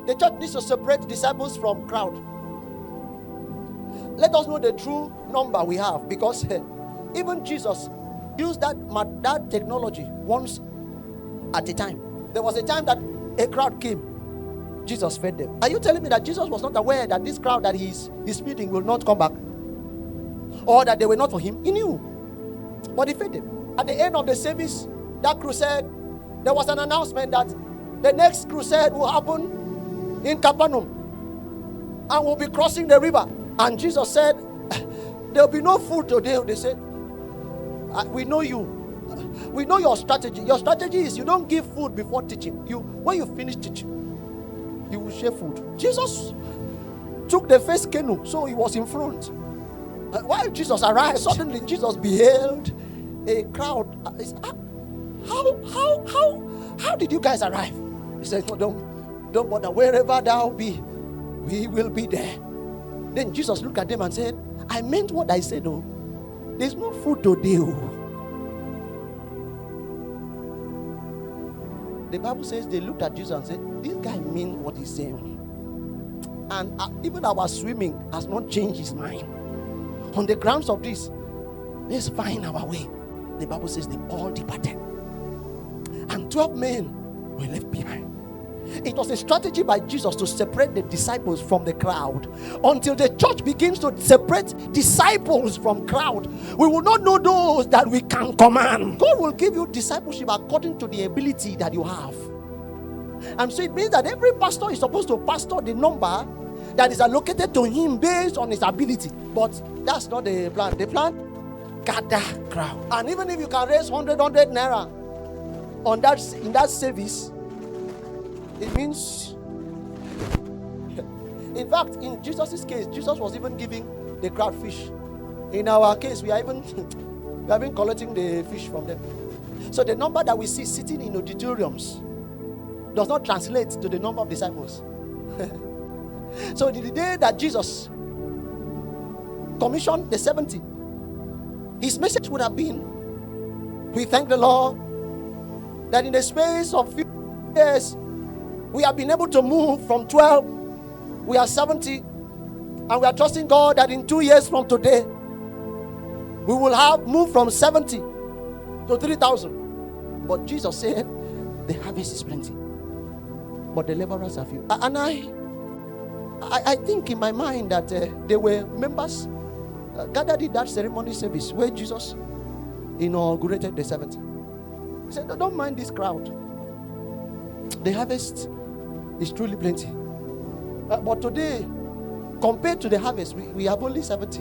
The church needs to separate disciples from crowd. Let us know the true number we have, because even Jesus used that technology once at a time. There was a time that a crowd came. Jesus fed them. Are you telling me that Jesus was not aware that this crowd that he's feeding will not come back? Or that they were not for him? He knew. But he fed them. At the end of the service, that crusade, there was an announcement that the next crusade will happen in Capernaum. And we'll be crossing the river. And Jesus said, there will be no food today. They said, we know you. We know your strategy. Your strategy is you don't give food before teaching. When you finish teaching, you will share food. Jesus took the first canoe, so he was in front. While Jesus arrived, suddenly Jesus beheld a crowd. How did you guys arrive? He said, no, don't bother. Wherever thou be, we will be there. Then Jesus looked at them and said, I meant what I said. Oh, there's no food today. Oh. The Bible says they looked at Jesus and said, this guy means what he's saying. And even our swimming has not changed his mind. On the grounds of this, let's find our way. The Bible says they all departed. And 12 men were left behind. It was a strategy by Jesus to separate the disciples from the crowd. Until the church begins to separate disciples from crowd, we will not know those that we can command. God will give you discipleship according to the ability that you have. And so it means that every pastor is supposed to pastor the number that is allocated to him based on his ability. But that's not the plan. The plan, gather crowd. And even if you can raise 100 naira on that, in that service, it means, in fact, in Jesus' case, Jesus was even giving the crowd fish. In our case, we are even collecting the fish from them. So the number that we see sitting in auditoriums does not translate to the number of disciples. So the day that Jesus commissioned the 70, his message would have been, we thank the Lord that in the space of few years, we have been able to move from 12, we are 70, and we are trusting God that in 2 years from today, we will have moved from 70 to 3,000. But Jesus said, the harvest is plenty, but the laborers are few. And I think in my mind that there were members gathered in that ceremony service where Jesus inaugurated the 70. He said, don't mind this crowd. The harvest is truly plenty. But today, compared to the harvest, we have only 70.